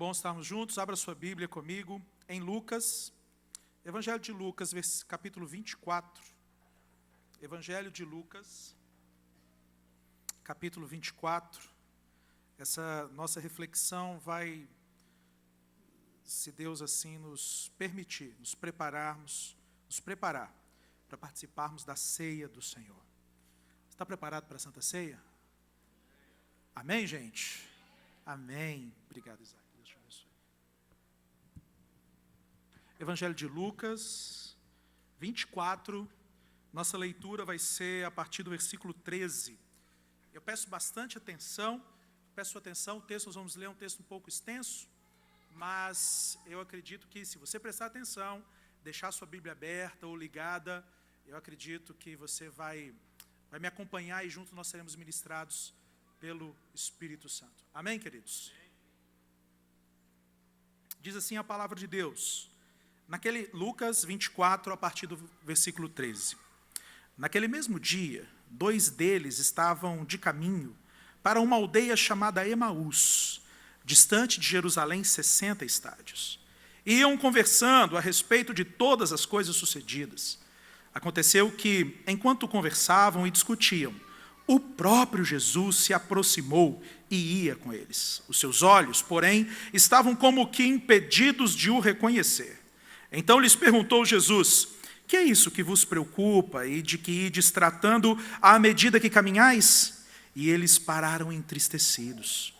bom estarmos juntos. Abra sua Bíblia comigo em Lucas, Evangelho de Lucas, capítulo 24. Evangelho de Lucas, capítulo 24. Essa nossa reflexão vai, se Deus assim nos permitir, nos preparar para participarmos da ceia do Senhor. Está preparado para a Santa Ceia? Amém, gente? Amém. Obrigado, Isaac. Deus te abençoe. Evangelho de Lucas, 24. Nossa leitura vai ser a partir do versículo 13. Eu peço bastante atenção. Peço sua atenção. O texto, nós vamos ler um texto um pouco extenso, mas eu acredito que, se você prestar atenção, deixar sua Bíblia aberta ou ligada, eu acredito que você vai me acompanhar e juntos nós seremos ministrados pelo Espírito Santo. Amém, queridos? Diz assim a palavra de Deus, Lucas 24, a partir do versículo 13. Naquele mesmo dia, 2 deles estavam de caminho para uma aldeia chamada Emaús, distante de Jerusalém 60 estádios. Iam conversando a respeito de todas as coisas sucedidas. Aconteceu que, enquanto conversavam e discutiam, o próprio Jesus se aproximou e ia com eles. Os seus olhos, porém, estavam como que impedidos de o reconhecer. Então lhes perguntou Jesus: que é isso que vos preocupa e de que ides tratando à medida que caminhais? E eles pararam entristecidos.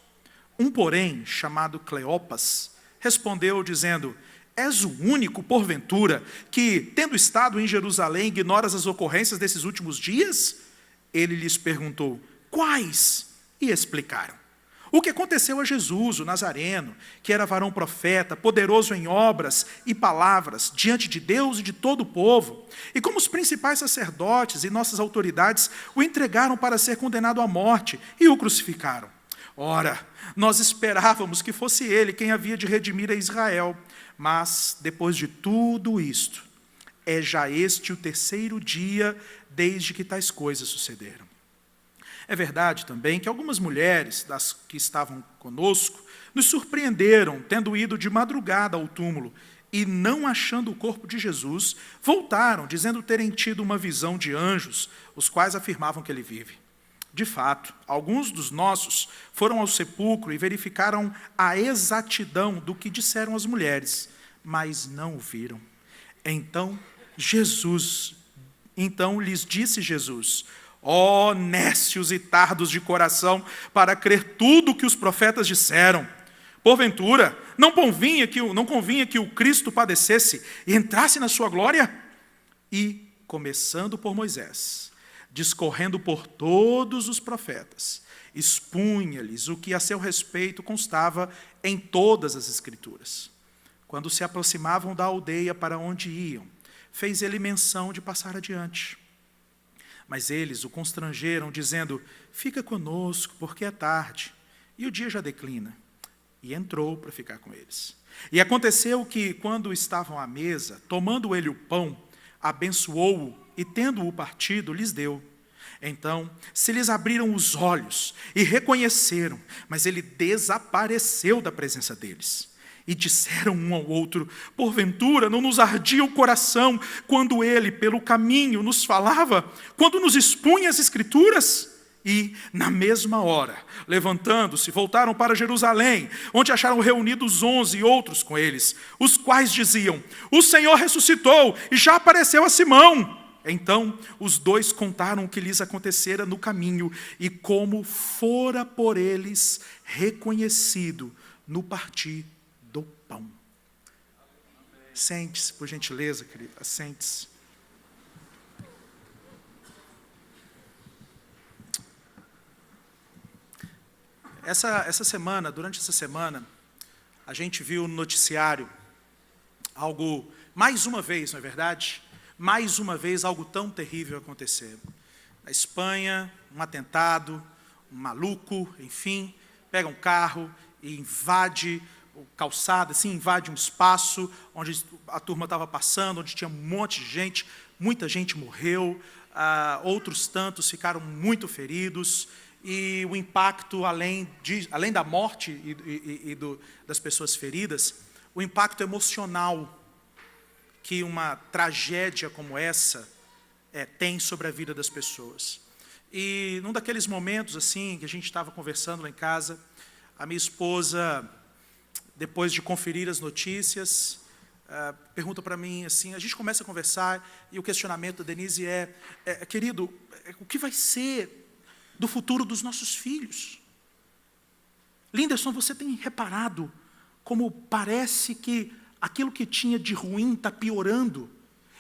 Um, porém, chamado Cleopas, respondeu dizendo: és o único, porventura, que, tendo estado em Jerusalém, ignoras as ocorrências desses últimos dias? Ele lhes perguntou: quais? E explicaram. O que aconteceu a Jesus, o Nazareno, que era varão profeta, poderoso em obras e palavras, diante de Deus e de todo o povo, e como os principais sacerdotes e nossas autoridades o entregaram para ser condenado à morte e o crucificaram. Ora, nós esperávamos que fosse ele quem havia de redimir a Israel, mas, depois de tudo isto, é já este o 3º dia desde que tais coisas sucederam. É verdade também que algumas mulheres das que estavam conosco nos surpreenderam, tendo ido de madrugada ao túmulo e, não achando o corpo de Jesus, voltaram, dizendo terem tido uma visão de anjos, os quais afirmavam que ele vive. De fato, alguns dos nossos foram ao sepulcro e verificaram a exatidão do que disseram as mulheres, mas não o viram. Então lhes disse Jesus: ó nécios e tardos de coração, para crer tudo o que os profetas disseram. Porventura, não convinha que o Cristo padecesse e entrasse na sua glória? E, começando por Moisés, discorrendo por todos os profetas, expunha-lhes o que a seu respeito constava em todas as Escrituras. Quando se aproximavam da aldeia para onde iam, fez ele menção de passar adiante. Mas eles o constrangeram, dizendo: fica conosco, porque é tarde, e o dia já declina. E entrou para ficar com eles. E aconteceu que, quando estavam à mesa, tomando ele o pão, abençoou-o, e tendo-o partido, lhes deu. Então se lhes abriram os olhos, e reconheceram, mas ele desapareceu da presença deles. E disseram um ao outro: porventura não nos ardia o coração quando ele, pelo caminho, nos falava, quando nos expunha as Escrituras? E, na mesma hora, levantando-se, voltaram para Jerusalém, onde acharam reunidos 11 outros com eles, os quais diziam: o Senhor ressuscitou e já apareceu a Simão. Então os 2 contaram o que lhes acontecera no caminho e como fora por eles reconhecido no partir do pão. Sente-se, por gentileza, querida, sente-se. Durante essa semana, a gente viu no noticiário algo, mais uma vez, não é verdade? Mais uma vez, algo tão terrível acontecer. Na Espanha, um atentado, um maluco, enfim, pega um carro e invade calçada, assim, invade um espaço onde a turma estava passando, onde tinha um monte de gente, muita gente morreu, outros tantos ficaram muito feridos, e o impacto, além da morte das pessoas feridas, o impacto emocional que uma tragédia como essa tem sobre a vida das pessoas. E num daqueles momentos assim que a gente estava conversando lá em casa, a minha esposa, depois de conferir as notícias, pergunta para mim assim, a gente começa a conversar e o questionamento da Denise querido, o que vai ser do futuro dos nossos filhos? Linderson, você tem reparado como parece que aquilo que tinha de ruim está piorando?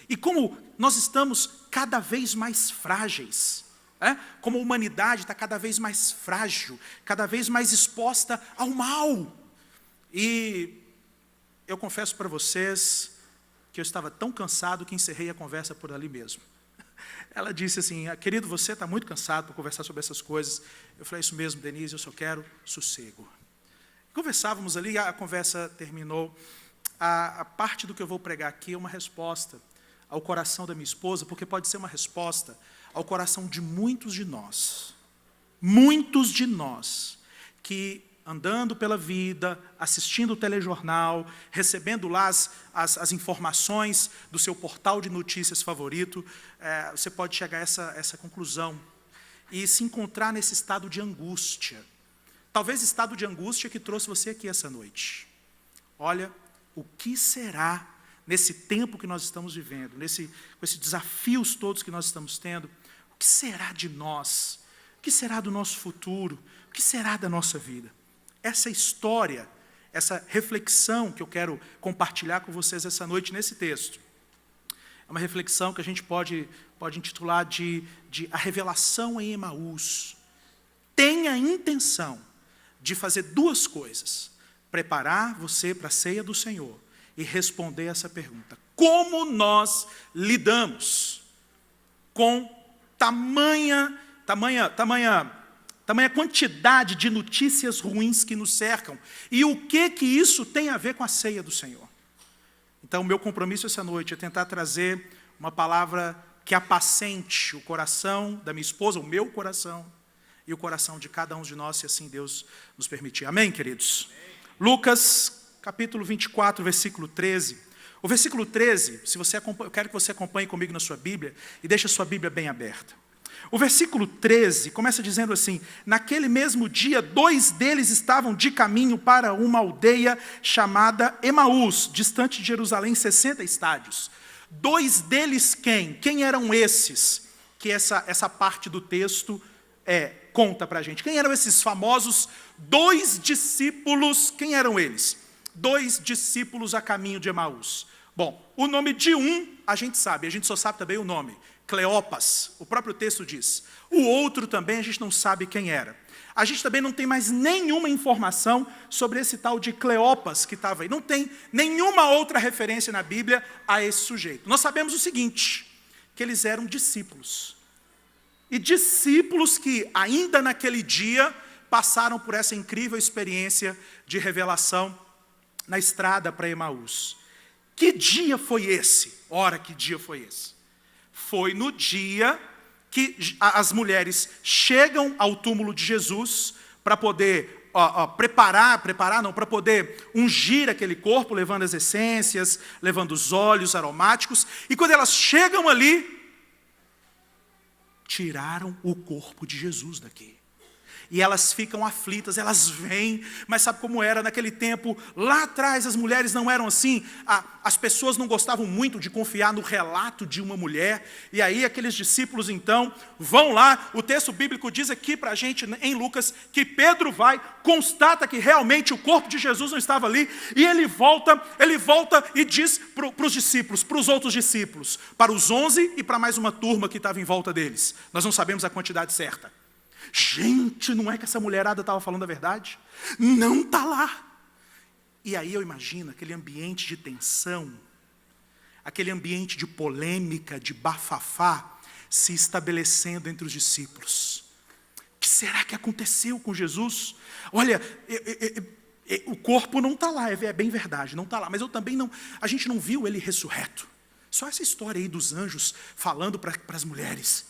E como nós estamos cada vez mais frágeis? Como a humanidade está cada vez mais frágil, cada vez mais exposta ao mal. E eu confesso para vocês que eu estava tão cansado que encerrei a conversa por ali mesmo. Ela disse assim, querido, você está muito cansado para conversar sobre essas coisas. Eu falei, isso mesmo, Denise, eu só quero sossego. Conversávamos ali, a conversa terminou. A parte do que eu vou pregar aqui é uma resposta ao coração da minha esposa, porque pode ser uma resposta ao coração de muitos de nós, que andando pela vida, assistindo o telejornal, recebendo lá as informações do seu portal de notícias favorito, você pode chegar a essa conclusão e se encontrar nesse estado de angústia. Talvez estado de angústia que trouxe você aqui essa noite. Olha, o que será nesse tempo que nós estamos vivendo, com esses desafios todos que nós estamos tendo, o que será de nós? O que será do nosso futuro? O que será da nossa vida? Essa história, essa reflexão que eu quero compartilhar com vocês essa noite nesse texto, é uma reflexão que a gente pode intitular de A Revelação em Emaús. Tem a intenção de fazer duas coisas: preparar você para a ceia do Senhor e responder essa pergunta: como nós lidamos com tamanha quantidade de notícias ruins que nos cercam, e o que isso tem a ver com a ceia do Senhor? Então, o meu compromisso essa noite é tentar trazer uma palavra que apacente o coração da minha esposa, o meu coração, e o coração de cada um de nós, se assim Deus nos permitir. Amém, queridos? Amém. Lucas, capítulo 24, versículo 13. O versículo 13, eu quero que você acompanhe comigo na sua Bíblia, e deixe a sua Bíblia bem aberta. O versículo 13 começa dizendo assim: naquele mesmo dia, 2 deles estavam de caminho para uma aldeia chamada Emaús, distante de Jerusalém 60 estádios. 2 deles quem? Quem eram esses? Que essa parte do texto conta para a gente. Quem eram esses famosos 2 discípulos? Quem eram eles? 2 discípulos a caminho de Emaús. Bom, o nome de um a gente sabe, a gente só sabe também o nome. Cleopas, o próprio texto diz. O outro também a gente não sabe quem era. A gente também não tem mais nenhuma informação sobre esse tal de Cleopas que estava aí. Não tem nenhuma outra referência na Bíblia a esse sujeito. Nós sabemos o seguinte, que eles eram discípulos. E discípulos que ainda naquele dia passaram por essa incrível experiência de revelação na estrada para Emaús. Que dia foi esse? Ora, que dia foi esse? Foi no dia que as mulheres chegam ao túmulo de Jesus para poder para poder ungir aquele corpo, levando as essências, levando os óleos aromáticos. E quando elas chegam ali, tiraram o corpo de Jesus daqui. E elas ficam aflitas, elas vêm, mas sabe como era naquele tempo? Lá atrás as mulheres não eram assim, as pessoas não gostavam muito de confiar no relato de uma mulher, e aí aqueles discípulos então vão lá, o texto bíblico diz aqui para a gente em Lucas, que Pedro vai, constata que realmente o corpo de Jesus não estava ali, e ele volta e diz para os discípulos, para os outros discípulos, para os 11 e para mais uma turma que estava em volta deles, nós não sabemos a quantidade certa. Gente, não é que essa mulherada estava falando a verdade? Não está lá. E aí eu imagino aquele ambiente de tensão, aquele ambiente de polêmica, de bafafá, se estabelecendo entre os discípulos. O que será que aconteceu com Jesus? Olha, o corpo não está lá, é bem verdade, não está lá. Mas a gente não viu ele ressurreto. Só essa história aí dos anjos falando para as mulheres.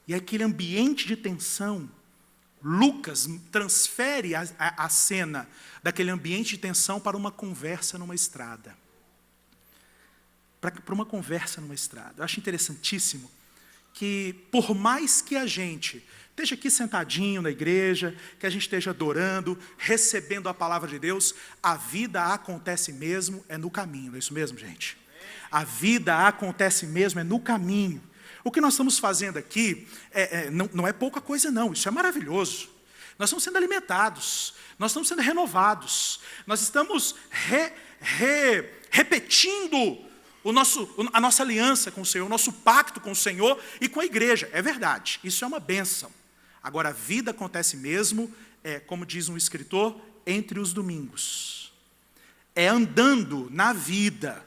E aquele ambiente de tensão Lucas transfere a cena daquele ambiente de tensão para uma conversa numa estrada. Para uma conversa numa estrada. Eu acho interessantíssimo que, por mais que a gente esteja aqui sentadinho na igreja, que a gente esteja adorando, recebendo a palavra de Deus, a vida acontece mesmo no caminho. Não é isso mesmo, gente? A vida acontece mesmo no caminho. O que nós estamos fazendo aqui não é pouca coisa, não. Isso é maravilhoso. Nós estamos sendo alimentados. Nós estamos sendo renovados. Nós estamos repetindo a nossa aliança com o Senhor, o nosso pacto com o Senhor e com a igreja. É verdade. Isso é uma bênção. Agora, a vida acontece mesmo, como diz um escritor, entre os domingos. É andando na vida,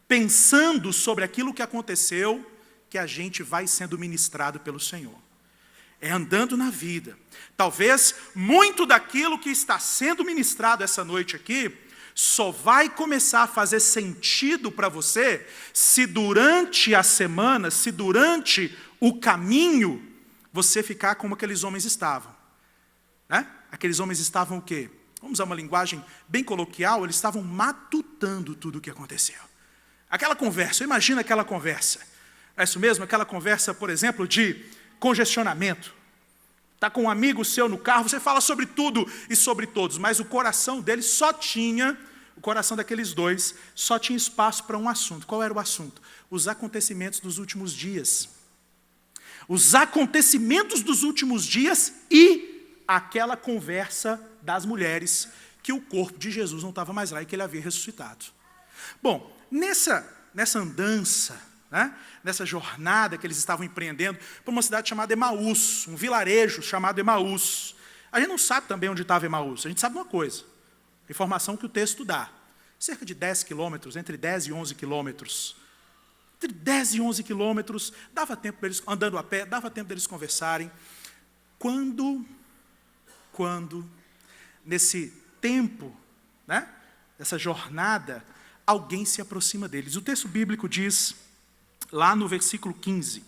pensando sobre aquilo que aconteceu, que a gente vai sendo ministrado pelo Senhor. É andando na vida. Talvez muito daquilo que está sendo ministrado essa noite aqui, só vai começar a fazer sentido para você, se durante a semana, se durante o caminho, você ficar como aqueles homens estavam. Né? Aqueles homens estavam o quê? Vamos usar uma linguagem bem coloquial, eles estavam matutando tudo o que aconteceu. Aquela conversa, imagina aquela conversa. É isso mesmo? Aquela conversa, por exemplo, de congestionamento. Está com um amigo seu no carro, você fala sobre tudo e sobre todos, mas o coração deles o coração daqueles dois, só tinha espaço para um assunto. Qual era o assunto? Os acontecimentos dos últimos dias. Os acontecimentos dos últimos dias e aquela conversa das mulheres, que o corpo de Jesus não estava mais lá e que ele havia ressuscitado. Bom, nessa andança, né, nessa jornada que eles estavam empreendendo, para uma cidade chamada Emaús, um vilarejo chamado Emaús. A gente não sabe também onde estava Emaús, a gente sabe uma coisa, informação que o texto dá, cerca de 10 quilômetros, entre 10 e 11 quilômetros. Entre 10 e 11 quilômetros, dava tempo deles, andando a pé, dava tempo deles conversarem. Quando nesse tempo, né, dessa jornada, alguém se aproxima deles. O texto bíblico diz, lá no versículo 15,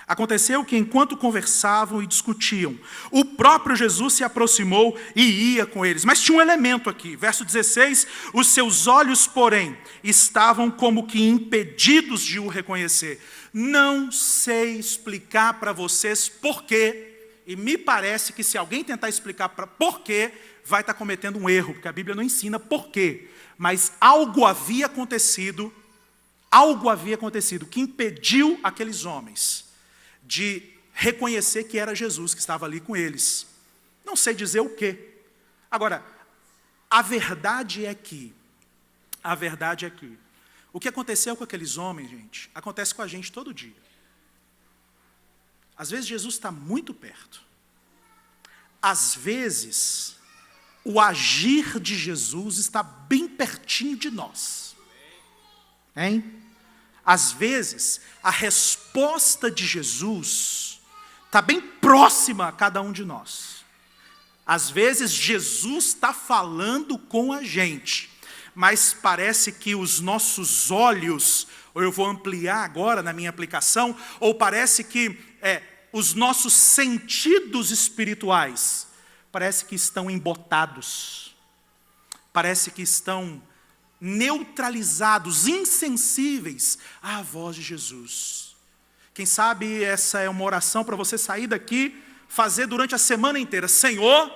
aconteceu que enquanto conversavam e discutiam, o próprio Jesus se aproximou e ia com eles. Mas tinha um elemento aqui, verso 16, os seus olhos, porém, estavam como que impedidos de o reconhecer. Não sei explicar para vocês porquê, e me parece que se alguém tentar explicar porquê, vai estar cometendo um erro, porque a Bíblia não ensina porquê. Mas algo havia acontecido que impediu aqueles homens de reconhecer que era Jesus que estava ali com eles. Não sei dizer o quê. Agora, a verdade é que, o que aconteceu com aqueles homens, gente, acontece com a gente todo dia. Às vezes Jesus está muito perto. Às vezes, o agir de Jesus está bem pertinho de nós. Hein? Às vezes, a resposta de Jesus está bem próxima a cada um de nós. Às vezes, Jesus está falando com a gente, mas parece que os nossos olhos, ou eu vou ampliar agora na minha aplicação, ou parece que os nossos sentidos espirituais, parece que estão embotados, parece que estão neutralizados, insensíveis à voz de Jesus. Quem sabe essa é uma oração para você sair daqui, fazer durante a semana inteira. Senhor,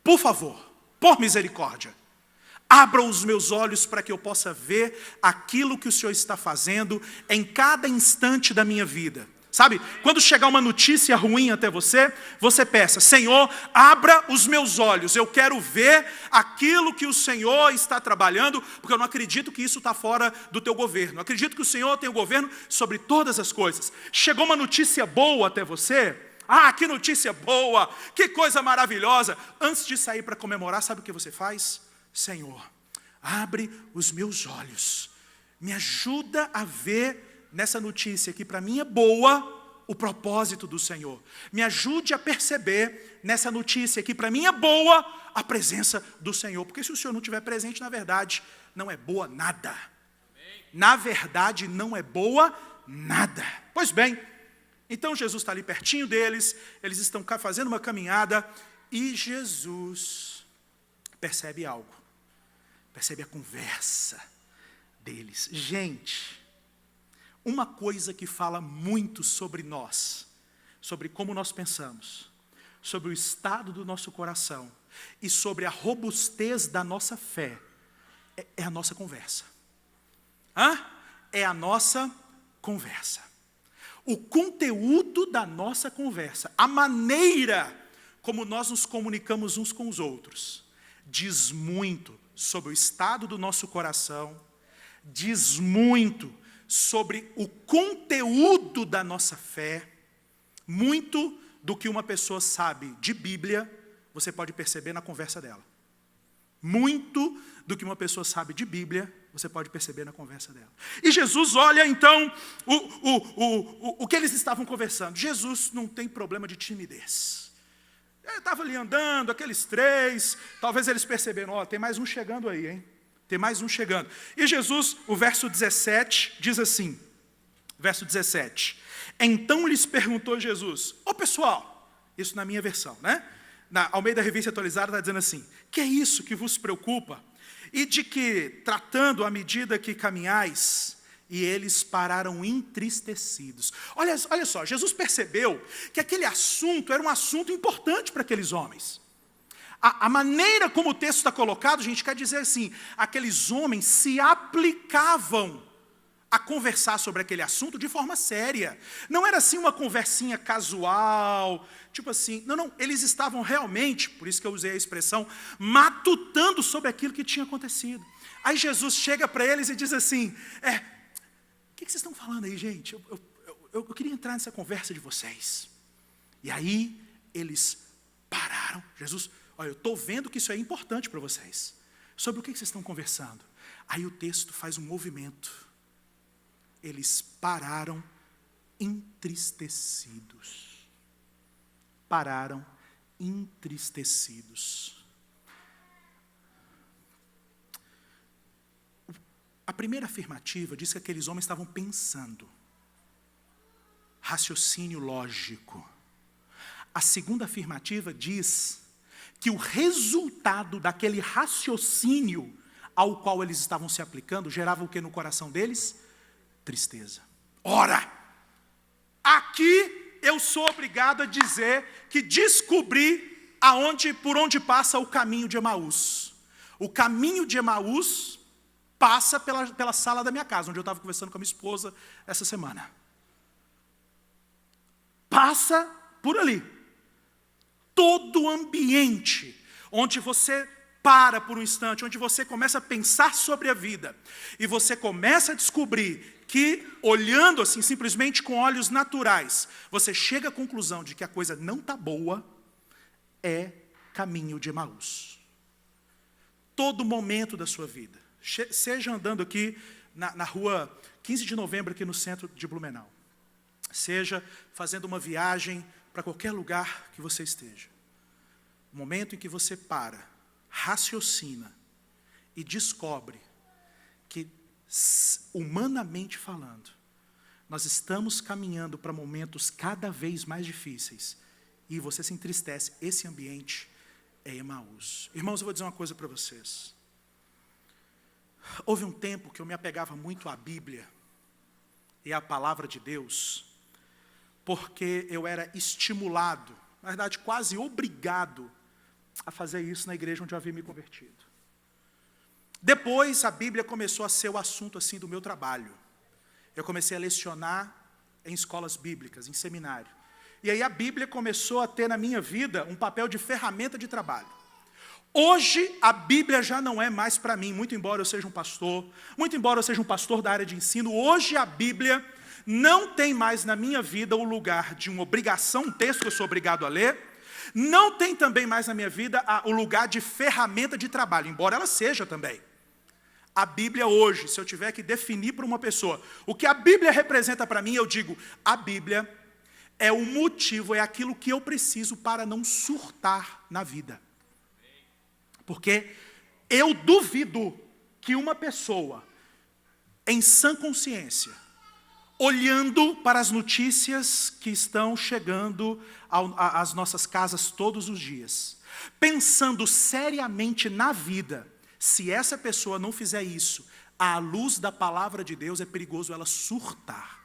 por favor, por misericórdia, abra os meus olhos para que eu possa ver aquilo que o Senhor está fazendo em cada instante da minha vida. Sabe, quando chegar uma notícia ruim até você, você peça, Senhor, abra os meus olhos, eu quero ver aquilo que o Senhor está trabalhando, porque eu não acredito que isso está fora do teu governo, eu acredito que o Senhor tem o governo sobre todas as coisas. Chegou uma notícia boa até você, que notícia boa, que coisa maravilhosa. Antes de sair para comemorar, sabe o que você faz? Senhor, abre os meus olhos, me ajuda a ver nessa notícia que para mim é boa, o propósito do Senhor. Me ajude a perceber nessa notícia que para mim é boa, a presença do Senhor. Porque se o Senhor não estiver presente, na verdade, não é boa nada. Na verdade, não é boa nada. Pois bem, Então Jesus está ali pertinho deles, eles estão fazendo uma caminhada, e Jesus percebe algo, percebe a conversa deles. Gente, uma coisa que fala muito sobre nós, sobre como nós pensamos, sobre o estado do nosso coração e sobre a robustez da nossa fé, é a nossa conversa. É a nossa conversa. O conteúdo da nossa conversa, a maneira como nós nos comunicamos uns com os outros, diz muito sobre o estado do nosso coração, diz muito sobre o conteúdo da nossa fé. Muito do que uma pessoa sabe de Bíblia, você pode perceber na conversa dela. Muito do que uma pessoa sabe de Bíblia, você pode perceber na conversa dela. E Jesus olha então o que eles estavam conversando. Jesus não tem problema de timidez. Ele estava ali andando, aqueles três, talvez eles perceberam, tem mais um chegando aí, hein? Tem mais um chegando. E Jesus, o verso 17, diz assim, verso 17. Então lhes perguntou Jesus, pessoal, isso na minha versão, né? Na Almeida Revista Atualizada está dizendo assim, que é isso que vos preocupa? E de que, tratando à medida que caminhais, e eles pararam entristecidos. Olha só, Jesus percebeu que aquele assunto era um assunto importante para aqueles homens. A maneira como o texto está colocado, gente, quer dizer assim, aqueles homens se aplicavam a conversar sobre aquele assunto de forma séria. Não era assim uma conversinha casual, tipo assim, não, eles estavam realmente, por isso que eu usei a expressão, matutando sobre aquilo que tinha acontecido. Aí Jesus chega para eles e diz assim, o que vocês estão falando aí, gente? Eu queria entrar nessa conversa de vocês. E aí eles pararam. Jesus, olha, eu estou vendo que isso é importante para vocês. Sobre o que vocês estão conversando? Aí o texto faz um movimento. Eles pararam entristecidos. Pararam entristecidos. A primeira afirmativa diz que aqueles homens estavam pensando. Raciocínio lógico. A segunda afirmativa diz que o resultado daquele raciocínio ao qual eles estavam se aplicando gerava o que no coração deles? Tristeza. Ora, aqui eu sou obrigado a dizer que descobri por onde passa o caminho de Emaús. O caminho de Emaús passa pela sala da minha casa, onde eu estava conversando com a minha esposa essa semana. Passa por ali. Todo o ambiente onde você para por um instante, onde você começa a pensar sobre a vida, e você começa a descobrir que, olhando assim, simplesmente com olhos naturais, você chega à conclusão de que a coisa não está boa, é caminho de Emaús. Todo momento da sua vida, seja andando aqui na rua 15 de novembro, aqui no centro de Blumenau, seja fazendo uma viagem para qualquer lugar que você esteja, o momento em que você para, raciocina e descobre que, humanamente falando, nós estamos caminhando para momentos cada vez mais difíceis e você se entristece, esse ambiente é Emaús. Irmãos, eu vou dizer uma coisa para vocês. Houve um tempo que eu me apegava muito à Bíblia e à palavra de Deus, porque eu era estimulado, na verdade quase obrigado a fazer isso na igreja onde eu havia me convertido. Depois a Bíblia começou a ser o assunto assim do meu trabalho. Eu comecei a lecionar em escolas bíblicas, em seminário. E aí a Bíblia começou a ter na minha vida um papel de ferramenta de trabalho. Hoje a Bíblia já não é mais para mim, muito embora eu seja um pastor, muito embora eu seja um pastor da área de ensino, hoje a Bíblia não tem mais na minha vida o lugar de uma obrigação, um texto que eu sou obrigado a ler, não tem também mais na minha vida o lugar de ferramenta de trabalho, embora ela seja também. A Bíblia hoje, se eu tiver que definir para uma pessoa o que a Bíblia representa para mim, eu digo, a Bíblia é o motivo, é aquilo que eu preciso para não surtar na vida. Porque eu duvido que uma pessoa, em sã consciência, olhando para as notícias que estão chegando às nossas casas todos os dias, pensando seriamente na vida. Se essa pessoa não fizer isso, à luz da palavra de Deus, é perigoso ela surtar.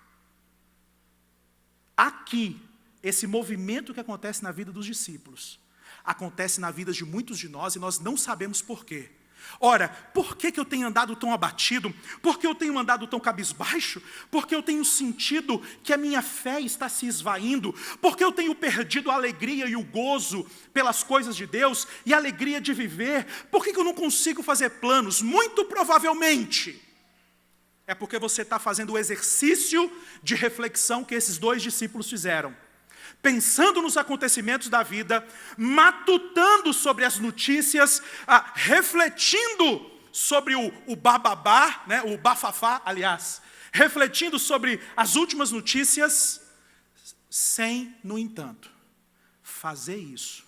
Aqui, esse movimento que acontece na vida dos discípulos, acontece na vida de muitos de nós e nós não sabemos por quê. Ora, por que eu tenho andado tão abatido? Por que eu tenho andado tão cabisbaixo? Por que eu tenho sentido que a minha fé está se esvaindo? Por que eu tenho perdido a alegria e o gozo pelas coisas de Deus e a alegria de viver? Por que eu não consigo fazer planos? Muito provavelmente é porque você está fazendo o exercício de reflexão que esses 2 discípulos fizeram. Pensando nos acontecimentos da vida, matutando sobre as notícias, refletindo sobre o bababá, né, o bafafá, aliás, refletindo sobre as últimas notícias, sem, no entanto, fazer isso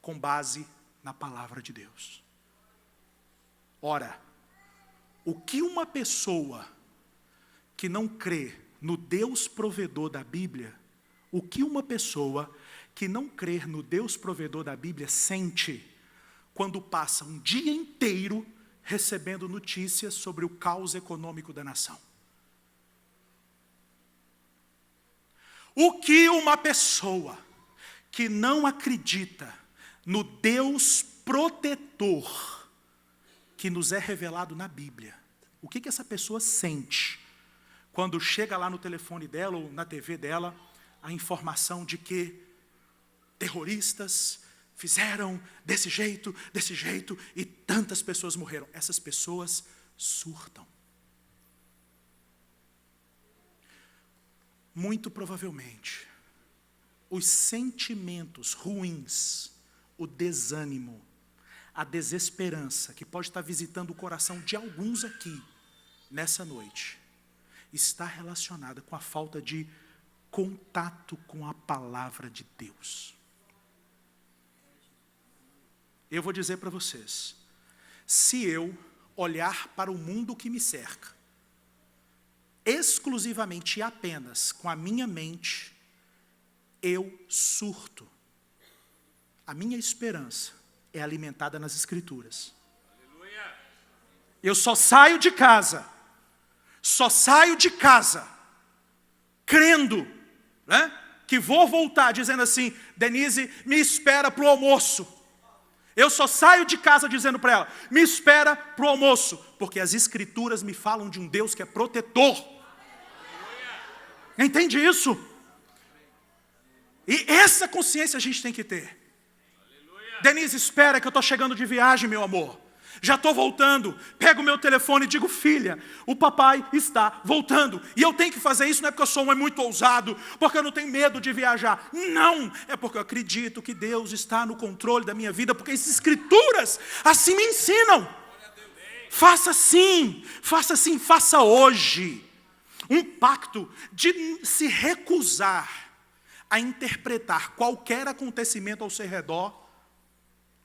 com base na palavra de Deus. Ora, o que uma pessoa que não crê no Deus provedor da Bíblia, o que uma pessoa que não crê no Deus provedor da Bíblia sente quando passa um dia inteiro recebendo notícias sobre o caos econômico da nação? O que uma pessoa que não acredita no Deus protetor que nos é revelado na Bíblia, o que essa pessoa sente quando chega lá no telefone dela ou na TV dela a informação de que terroristas fizeram desse jeito, e tantas pessoas morreram? Essas pessoas surtam. Muito provavelmente, os sentimentos ruins, o desânimo, a desesperança, que pode estar visitando o coração de alguns aqui, nessa noite, está relacionada com a falta de contato com a palavra de Deus. Eu vou dizer para vocês, se eu olhar para o mundo que me cerca, exclusivamente e apenas com a minha mente, eu surto. A minha esperança é alimentada nas Escrituras. Aleluia. Eu só saio de casa, crendo, né, que vou voltar, dizendo assim: Denise, me espera para o almoço. Eu só saio de casa dizendo para ela: me espera para o almoço, porque as Escrituras me falam de um Deus que é protetor. Entende isso? E essa consciência a gente tem que ter. Denise, espera que eu estou chegando de viagem, meu amor. Já estou voltando. Pego o meu telefone e digo: filha, o papai está voltando. E eu tenho que fazer isso, não é porque eu sou um homem muito ousado, porque eu não tenho medo de viajar. Não, é porque eu acredito que Deus está no controle da minha vida, porque as Escrituras assim me ensinam. Faça assim, faça hoje. Um pacto de se recusar a interpretar qualquer acontecimento ao seu redor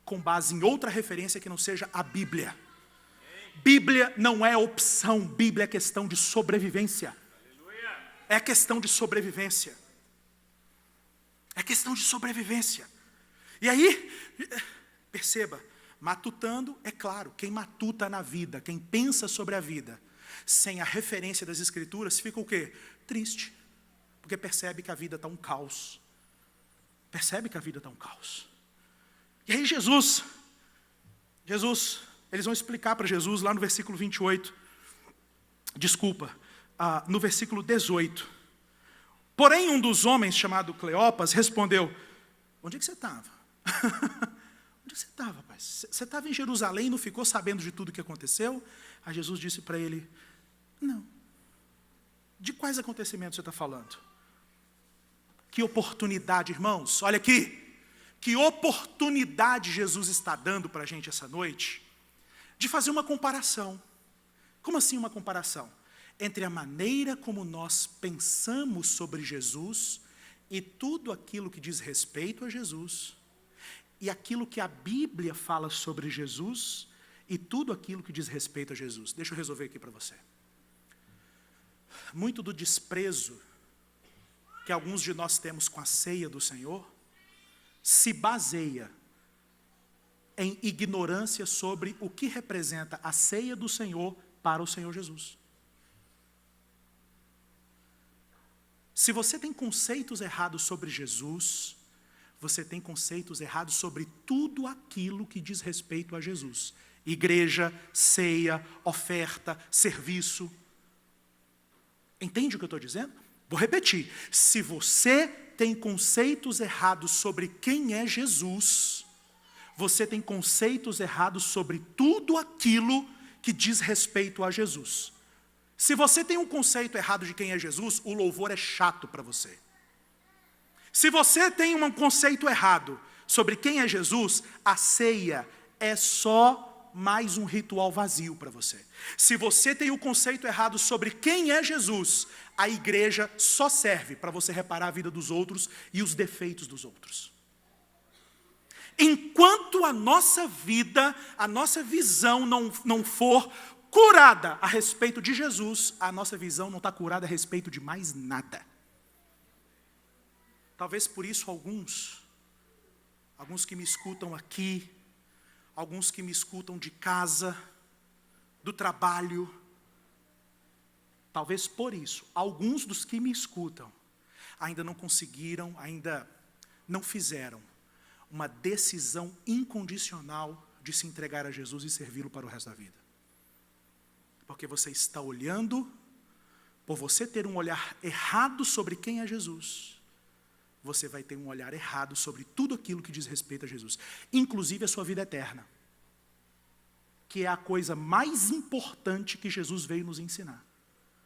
com base em outra referência que não seja a Bíblia. Bíblia não é opção, Bíblia é questão de sobrevivência. É questão de sobrevivência. É questão de sobrevivência. E aí, perceba, matutando, é claro, quem matuta na vida, quem pensa sobre a vida, sem a referência das Escrituras, fica o quê? Triste. Porque percebe que a vida está um caos. E aí eles vão explicar para Jesus lá no versículo 28, no versículo 18. Porém, um dos homens, chamado Cleopas, respondeu: onde é que você estava? Onde é que você estava, rapaz? Você estava em Jerusalém e não ficou sabendo de tudo o que aconteceu? Aí Jesus disse para ele: não. De quais acontecimentos você está falando? Que oportunidade, irmãos, olha aqui. Que oportunidade Jesus está dando para a gente essa noite de fazer uma comparação. Como assim uma comparação? Entre a maneira como nós pensamos sobre Jesus e tudo aquilo que diz respeito a Jesus, e aquilo que a Bíblia fala sobre Jesus e tudo aquilo que diz respeito a Jesus. Deixa eu resolver aqui para você. muito do desprezo que alguns de nós temos com a ceia do Senhor se baseia em ignorância sobre o que representa a ceia do Senhor para o Senhor Jesus. Se você tem conceitos errados sobre Jesus, você tem conceitos errados sobre tudo aquilo que diz respeito a Jesus. Igreja, ceia, oferta, serviço. Entende o que eu estou dizendo? Vou repetir. Se você tem conceitos errados sobre quem é Jesus, você tem conceitos errados sobre tudo aquilo que diz respeito a Jesus. Se você tem um conceito errado de quem é Jesus, o louvor é chato para você. Se você tem um conceito errado sobre quem é Jesus, a ceia é só mais um ritual vazio para você. Se você tem o conceito errado sobre quem é Jesus, a igreja só serve para você reparar a vida dos outros e os defeitos dos outros. Enquanto a nossa vida, a nossa visão não for curada a respeito de Jesus, a nossa visão não está curada a respeito de mais nada. Talvez por isso alguns que me escutam aqui, alguns que me escutam de casa, do trabalho, talvez por isso, alguns dos que me escutam ainda não conseguiram, ainda não fizeram uma decisão incondicional de se entregar a Jesus e servi-lo para o resto da vida. Porque você está olhando, por você ter um olhar errado sobre quem é Jesus, você vai ter um olhar errado sobre tudo aquilo que diz respeito a Jesus, inclusive a sua vida eterna, que é a coisa mais importante que Jesus veio nos ensinar,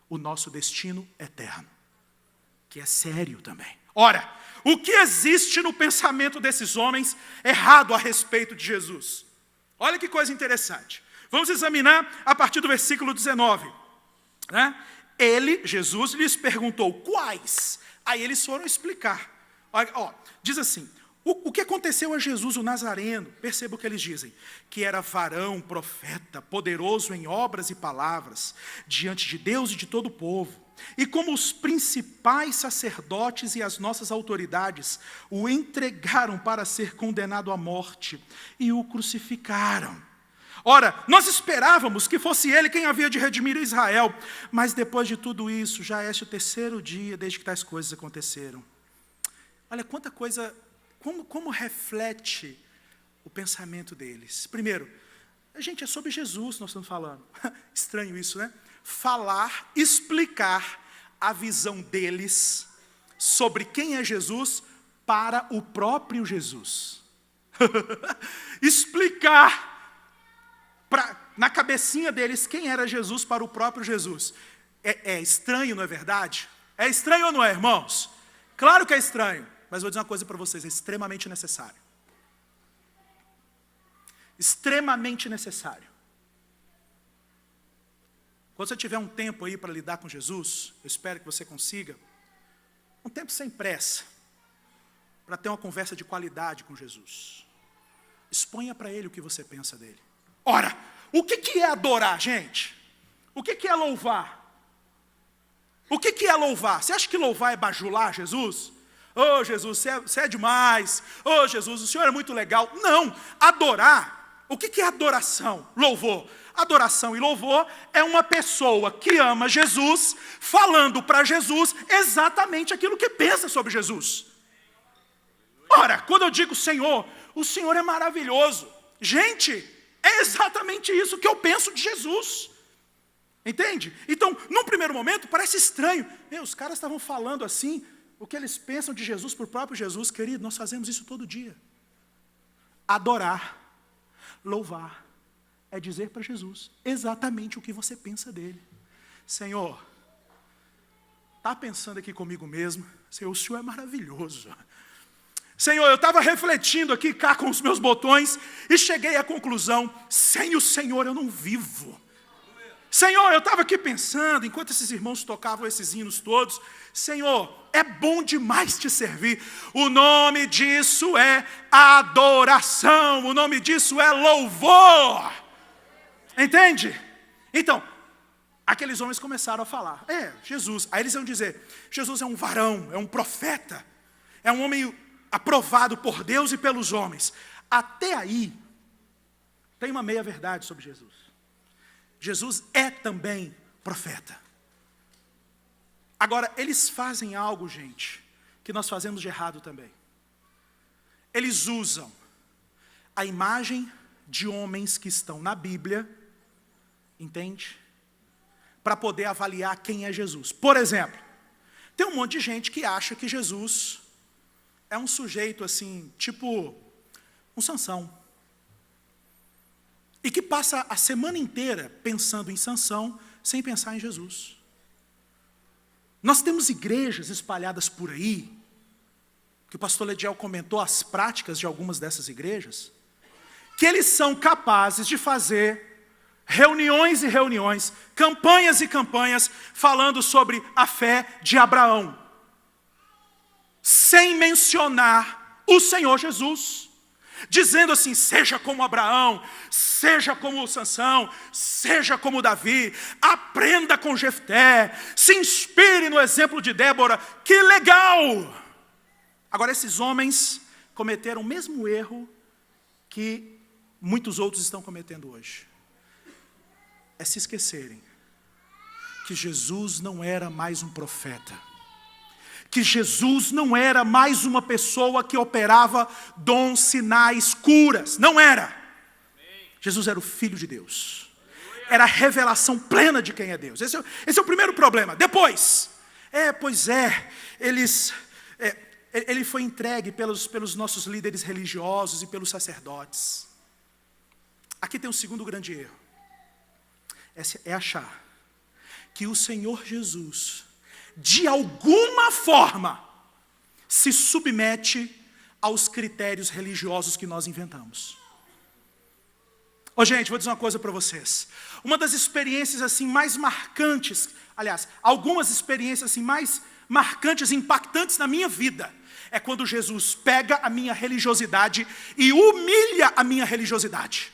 o nosso destino eterno, que é sério também. Ora, o que existe no pensamento desses homens errado a respeito de Jesus? Olha que coisa interessante. Vamos examinar a partir do versículo 19. Né? Ele, Jesus, lhes perguntou quais. Aí eles foram explicar. Diz assim, o que aconteceu a Jesus, o Nazareno? Perceba o que eles dizem. Que era varão, profeta, poderoso em obras e palavras, diante de Deus e de todo o povo. E como os principais sacerdotes e as nossas autoridades o entregaram para ser condenado à morte e o crucificaram. Ora, nós esperávamos que fosse ele quem havia de redimir Israel, mas depois de tudo isso, já é este o terceiro dia desde que tais coisas aconteceram. Olha quanta coisa, como reflete o pensamento deles. Primeiro, gente, é sobre Jesus nós estamos falando. Estranho isso, né? Falar, explicar a visão deles sobre quem é Jesus para o próprio Jesus. Explicar na cabecinha deles quem era Jesus para o próprio Jesus. É estranho, não é verdade? É estranho ou não é, irmãos? Claro que é estranho, mas vou dizer uma coisa para vocês, é extremamente necessário. Extremamente necessário. Quando você tiver um tempo aí para lidar com Jesus, eu espero que você consiga, um tempo sem pressa, para ter uma conversa de qualidade com Jesus. Exponha para Ele o que você pensa dele. Ora, o que é adorar, gente? O que é louvar? O que é louvar? Você acha que louvar é bajular Jesus? Oh, Jesus, você é demais. Oh, Jesus, o Senhor é muito legal. Não, adorar. O que é adoração? Louvor. Adoração e louvor é uma pessoa que ama Jesus, falando para Jesus exatamente aquilo que pensa sobre Jesus. Ora, quando eu digo Senhor, o Senhor é maravilhoso. Gente, é exatamente isso que eu penso de Jesus. Entende? Então, num primeiro momento, parece estranho. Os caras estavam falando assim, o que eles pensam de Jesus para o próprio Jesus. Querido, nós fazemos isso todo dia. Adorar, louvar, é dizer para Jesus exatamente o que você pensa dele. Senhor, está pensando aqui comigo mesmo? Senhor, o Senhor é maravilhoso. Senhor, eu estava refletindo aqui cá com os meus botões e cheguei à conclusão, sem o Senhor eu não vivo. Senhor, eu estava aqui pensando, enquanto esses irmãos tocavam esses hinos todos, Senhor, é bom demais te servir. O nome disso é adoração, o nome disso é louvor. Entende? Então, aqueles homens começaram a falar, Jesus. Aí eles iam dizer, Jesus é um varão, é um profeta, é um homem aprovado por Deus e pelos homens. Até aí, tem uma meia-verdade sobre Jesus. Jesus é também profeta. Agora, eles fazem algo, gente, que nós fazemos de errado também. Eles usam a imagem de homens que estão na Bíblia, entende? Para poder avaliar quem é Jesus. Por exemplo, tem um monte de gente que acha que Jesus é um sujeito assim, tipo um Sansão. E que passa a semana inteira pensando em Sansão, sem pensar em Jesus. Nós temos igrejas espalhadas por aí, que o pastor Lediel comentou as práticas de algumas dessas igrejas, que eles são capazes de fazer reuniões e reuniões, campanhas e campanhas, falando sobre a fé de Abraão, sem mencionar o Senhor Jesus, dizendo assim, seja como Abraão, seja como Sansão, seja como Davi, aprenda com Jefté, se inspire no exemplo de Débora, que legal! Agora esses homens cometeram o mesmo erro que muitos outros estão cometendo hoje. É se esquecerem que Jesus não era mais um profeta, que Jesus não era mais uma pessoa que operava dons, sinais, curas, não era. Jesus era o Filho de Deus, era a revelação plena de quem é Deus. Esse é o primeiro problema. Depois, ele foi entregue pelos nossos líderes religiosos e pelos sacerdotes. Aqui tem um segundo grande erro. É achar que o Senhor Jesus, de alguma forma, se submete aos critérios religiosos que nós inventamos. Gente, vou dizer uma coisa para vocês. Uma das experiências assim mais marcantes, aliás, algumas experiências assim mais marcantes, impactantes na minha vida, é quando Jesus pega a minha religiosidade e humilha a minha religiosidade.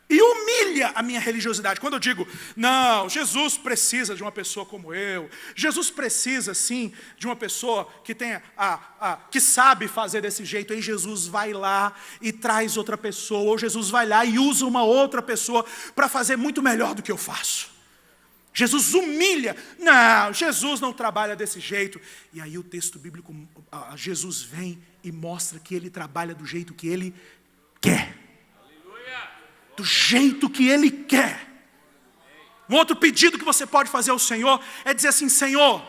E humilha a minha religiosidade. Quando eu digo, não, Jesus precisa de uma pessoa como eu. Jesus precisa, sim, de uma pessoa que tenha que sabe fazer desse jeito. Aí Jesus vai lá e traz outra pessoa. Ou Jesus vai lá e usa uma outra pessoa para fazer muito melhor do que eu faço. Jesus humilha. Não, Jesus não trabalha desse jeito. E aí o texto bíblico, Jesus vem e mostra que ele trabalha do jeito que ele quer. Do jeito que Ele quer. Um outro pedido que você pode fazer ao Senhor é dizer assim, Senhor,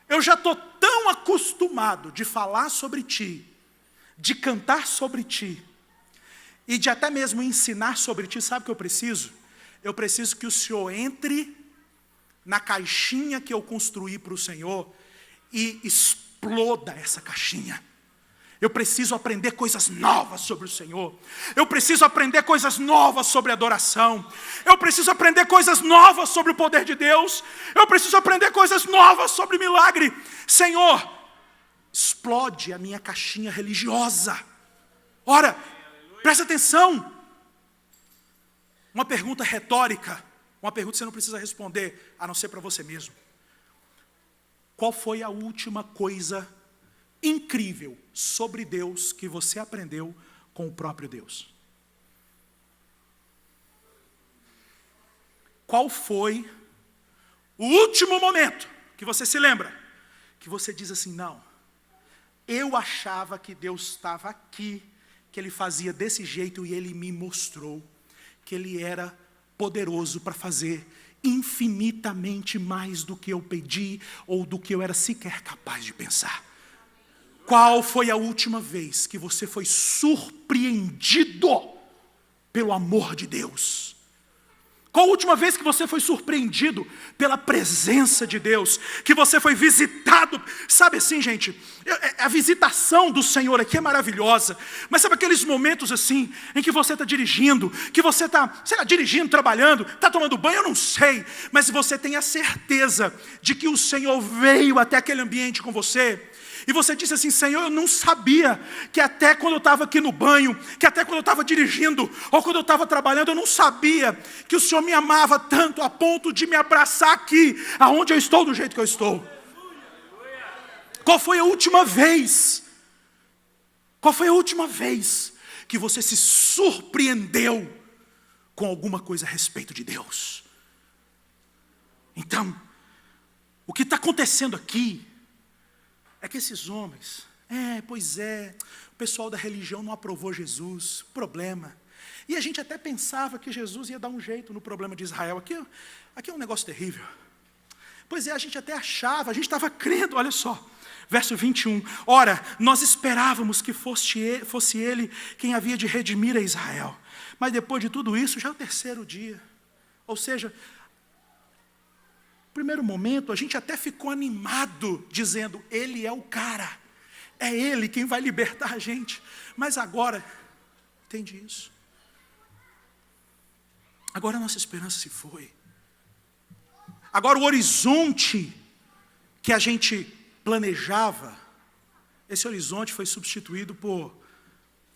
eu já estou tão acostumado de falar sobre Ti, de cantar sobre Ti, e de até mesmo ensinar sobre Ti. Sabe o que eu preciso? Eu preciso que o Senhor entre na caixinha que eu construí para o Senhor e exploda essa caixinha. Eu preciso aprender coisas novas sobre o Senhor. Eu preciso aprender coisas novas sobre adoração. Eu preciso aprender coisas novas sobre o poder de Deus. Eu preciso aprender coisas novas sobre milagre. Senhor, explode a minha caixinha religiosa. Ora, presta atenção. Uma pergunta retórica. Uma pergunta que você não precisa responder, a não ser para você mesmo. Qual foi a última coisa incrível sobre Deus que você aprendeu com o próprio Deus? Qual foi o último momento que você se lembra, que você diz assim, não, eu achava que Deus estava aqui, que Ele fazia desse jeito e Ele me mostrou que Ele era poderoso para fazer infinitamente mais do que eu pedi ou do que eu era sequer capaz de pensar. Qual foi a última vez que você foi surpreendido pelo amor de Deus? Qual a última vez que você foi surpreendido pela presença de Deus? Que você foi visitado? Sabe assim, gente, a visitação do Senhor aqui é maravilhosa. Mas sabe aqueles momentos assim, em que você está dirigindo, que você está, sei lá, dirigindo, trabalhando, está tomando banho, eu não sei. Mas você tem a certeza de que o Senhor veio até aquele ambiente com você. E você disse assim: Senhor, eu não sabia que até quando eu estava aqui no banho, que até quando eu estava dirigindo, ou quando eu estava trabalhando, eu não sabia que o Senhor me amava tanto a ponto de me abraçar aqui, aonde eu estou, do jeito que eu estou. Qual foi a última vez? Qual foi a última vez que você se surpreendeu com alguma coisa a respeito de Deus? Então, o que está acontecendo aqui é que esses homens, o pessoal da religião não aprovou Jesus, problema. E a gente até pensava que Jesus ia dar um jeito no problema de Israel. Aqui é um negócio terrível. Pois é, a gente até achava, a gente estava crendo, olha só, verso 21. Ora, nós esperávamos que fosse ele quem havia de redimir a Israel. Mas depois de tudo isso, já é o terceiro dia. Ou seja, primeiro momento, a gente até ficou animado, dizendo, ele é o cara, é ele quem vai libertar a gente. Mas agora, entende isso? Agora a nossa esperança se foi. Agora o horizonte que a gente planejava, esse horizonte foi substituído por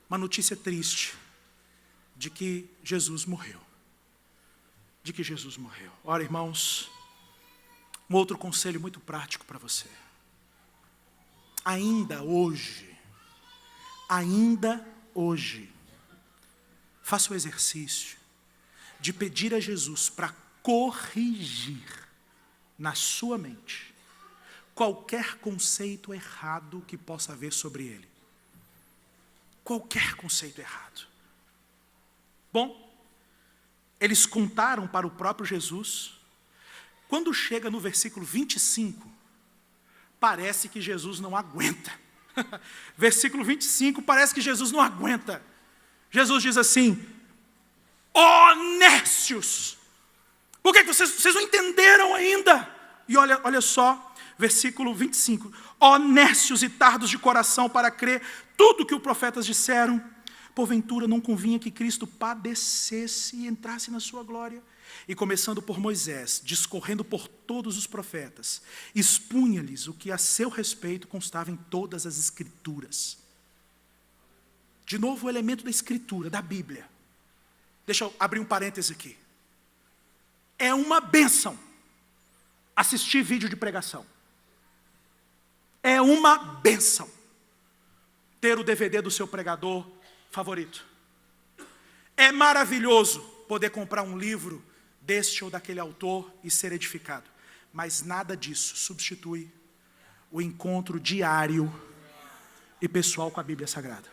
uma notícia triste, de que Jesus morreu. De que Jesus morreu. Ora, irmãos, um outro conselho muito prático para você. Ainda hoje, faça o exercício de pedir a Jesus para corrigir na sua mente qualquer conceito errado que possa haver sobre ele. Qualquer conceito errado. Bom, eles contaram para o próprio Jesus. Quando chega no versículo 25, parece que Jesus não aguenta. Versículo 25, parece que Jesus não aguenta. Jesus diz assim: ó nécios, por que vocês não entenderam ainda? E olha só, versículo 25. Ó nécios e tardos de coração para crer tudo que os profetas disseram. Porventura não convinha que Cristo padecesse e entrasse na sua glória? E começando por Moisés, discorrendo por todos os profetas, expunha-lhes o que a seu respeito constava em todas as Escrituras. De novo o elemento da Escritura, da Bíblia. Deixa eu abrir um parêntese aqui. É uma bênção assistir vídeo de pregação. É uma bênção ter o DVD do seu pregador favorito. É maravilhoso poder comprar um livro deste ou daquele autor e ser edificado. Mas nada disso substitui o encontro diário e pessoal com a Bíblia Sagrada.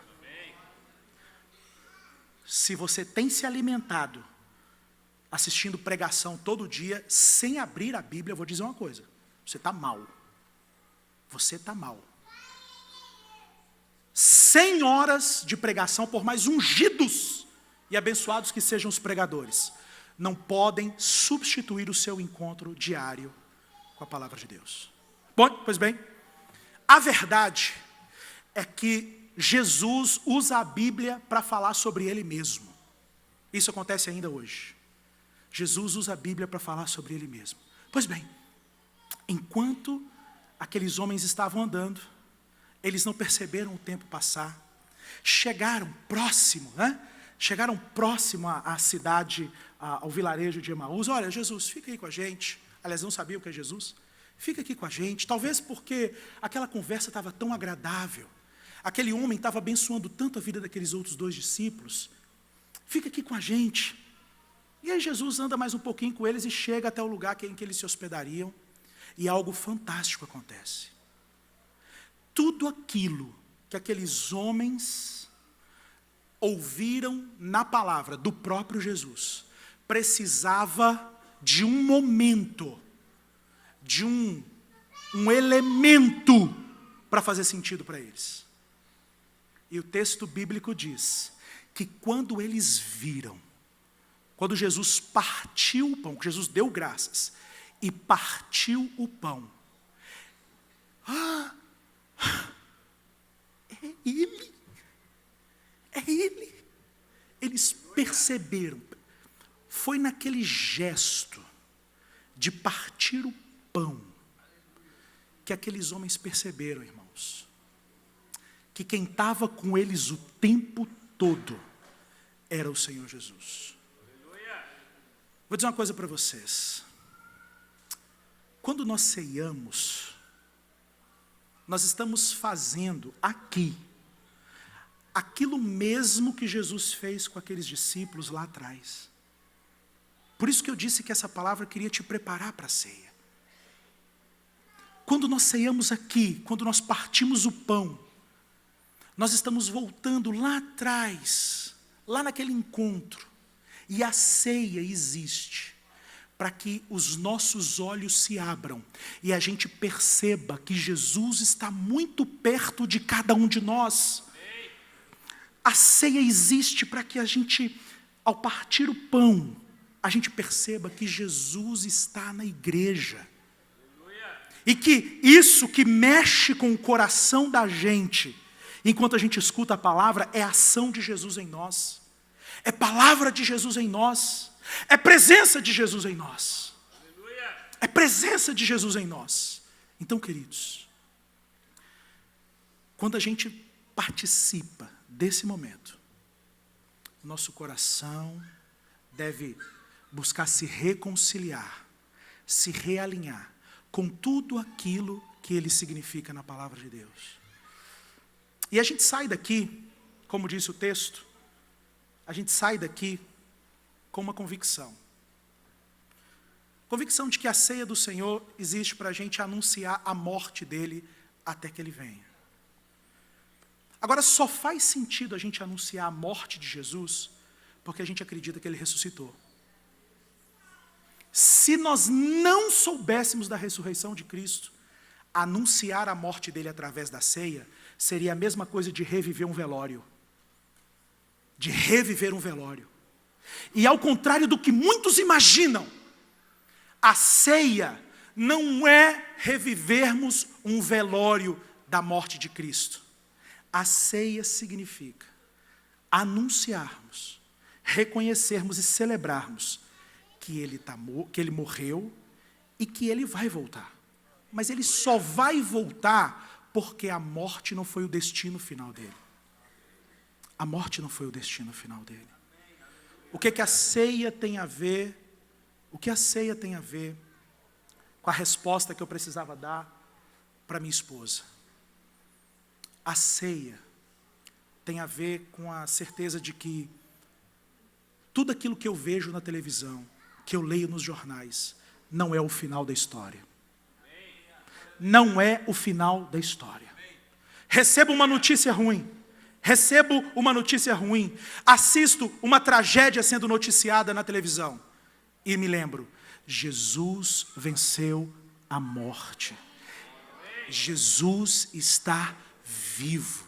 Se você tem se alimentado assistindo pregação todo dia, sem abrir a Bíblia, eu vou dizer uma coisa: você está mal. Você está mal. 100 horas de pregação, por mais ungidos e abençoados que sejam os pregadores, não podem substituir o seu encontro diário com a palavra de Deus. Bom, pois bem, a verdade é que Jesus usa a Bíblia para falar sobre Ele mesmo. Isso acontece ainda hoje. Jesus usa a Bíblia para falar sobre Ele mesmo. Pois bem, enquanto aqueles homens estavam andando, eles não perceberam o tempo passar. Chegaram próximo à cidade, ao vilarejo de Emaús. Olha, Jesus, fica aí com a gente. Aliás, não sabiam que é Jesus. Fica aqui com a gente. Talvez porque aquela conversa estava tão agradável. Aquele homem estava abençoando tanto a vida daqueles outros 2 discípulos. Fica aqui com a gente. E aí Jesus anda mais um pouquinho com eles e chega até o lugar em que eles se hospedariam. E algo fantástico acontece. Tudo aquilo que aqueles homens ouviram na palavra do próprio Jesus precisava de um momento, de um elemento para fazer sentido para eles. E o texto bíblico diz que quando eles viram, quando Jesus partiu o pão, que Jesus deu graças e partiu o pão, é Ele, é Ele. Eles perceberam, foi naquele gesto de partir o pão, que aqueles homens perceberam, irmãos, que quem estava com eles o tempo todo era o Senhor Jesus. Vou dizer uma coisa para vocês. Quando nós ceiamos, nós estamos fazendo aqui aquilo mesmo que Jesus fez com aqueles discípulos lá atrás. Por isso que eu disse que essa palavra queria te preparar para a ceia. Quando nós ceiamos aqui, quando nós partimos o pão, nós estamos voltando lá atrás, lá naquele encontro. E a ceia existe para que os nossos olhos se abram e a gente perceba que Jesus está muito perto de cada um de nós. A ceia existe para que a gente, ao partir o pão, a gente perceba que Jesus está na igreja. E que isso que mexe com o coração da gente, enquanto a gente escuta a palavra, é a ação de Jesus em nós. É palavra de Jesus em nós. É presença de Jesus em nós. É presença de Jesus em nós. Então, queridos, quando a gente participa desse momento, nosso coração deve buscar se reconciliar, se realinhar com tudo aquilo que ele significa na palavra de Deus. E a gente sai daqui, como disse o texto, a gente sai daqui com uma convicção. Convicção de que a ceia do Senhor existe para a gente anunciar a morte dele até que ele venha. Agora, só faz sentido a gente anunciar a morte de Jesus porque a gente acredita que ele ressuscitou. Se nós não soubéssemos da ressurreição de Cristo, anunciar a morte dele através da ceia seria a mesma coisa de reviver um velório. De reviver um velório. E ao contrário do que muitos imaginam, a ceia não é revivermos um velório da morte de Cristo. A ceia significa anunciarmos, reconhecermos e celebrarmos que ele morreu e que ele vai voltar. Mas ele só vai voltar porque a morte não foi o destino final dele. A morte não foi o destino final dele. O que a ceia tem a ver? O que a ceia tem a ver com a resposta que eu precisava dar para minha esposa? A ceia tem a ver com a certeza de que tudo aquilo que eu vejo na televisão, que eu leio nos jornais, não é o final da história. Não é o final da história. Recebo uma notícia ruim. Assisto uma tragédia sendo noticiada na televisão. E me lembro, Jesus venceu a morte. Jesus está vivo.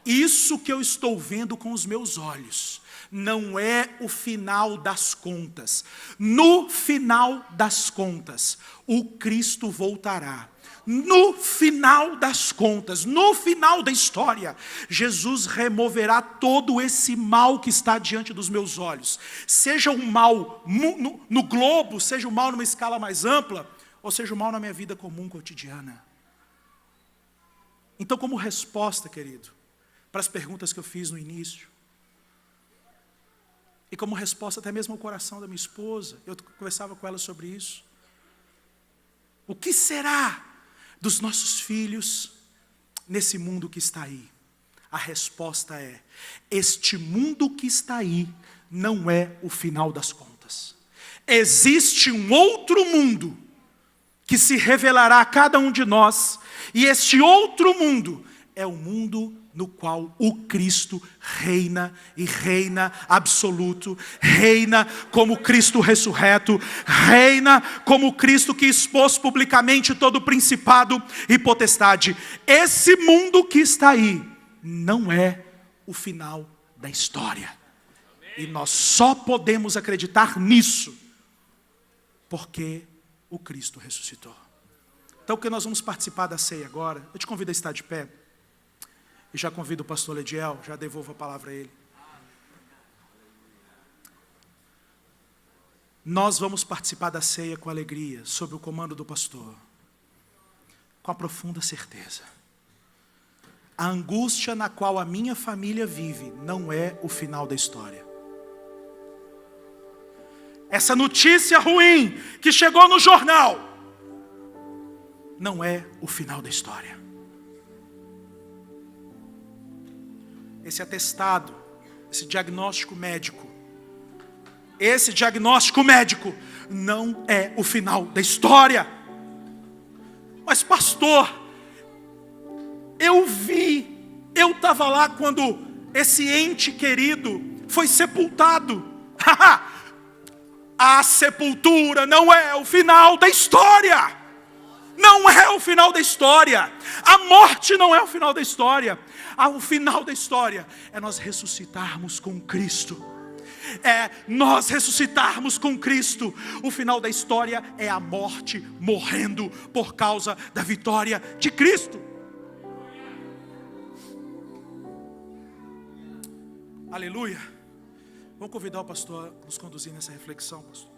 Isso que eu estou vendo com os meus olhos não é o final das contas. No final das contas, o Cristo voltará. No final das contas, no final da história, Jesus removerá todo esse mal que está diante dos meus olhos. Seja o mal no globo, seja o mal numa escala mais ampla, ou seja o mal na minha vida comum, cotidiana. Então, como resposta, querido, para as perguntas que eu fiz no início, e como resposta até mesmo ao coração da minha esposa, eu conversava com ela sobre isso. O que será dos nossos filhos nesse mundo que está aí? A resposta é: este mundo que está aí não é o final das contas. Existe um outro mundo que se revelará a cada um de nós, e este outro mundo é o mundo no qual o Cristo reina, e reina absoluto, reina como Cristo ressurreto, reina como Cristo que expôs publicamente todo o principado e potestade. Esse mundo que está aí não é o final da história. E nós só podemos acreditar nisso porque o Cristo ressuscitou. Então, que nós vamos participar da ceia agora. Eu te convido a estar de pé. E já convido o pastor Lediel, já devolvo a palavra a ele. Nós vamos participar da ceia com alegria, sob o comando do pastor. Com a profunda certeza. a angústia na qual a minha família vive não é o final da história. Essa notícia ruim que chegou no jornal não é o final da história. Esse atestado, esse diagnóstico médico não é o final da história. Mas pastor, eu estava lá quando esse ente querido foi sepultado. A sepultura não é o final da história. Não é o final da história. A morte não é o final da história. O final da história é nós ressuscitarmos com Cristo. É nós ressuscitarmos com Cristo. O final da história é a morte morrendo por causa da vitória de Cristo. Aleluia. Vamos convidar o pastor a nos conduzir nessa reflexão, pastor.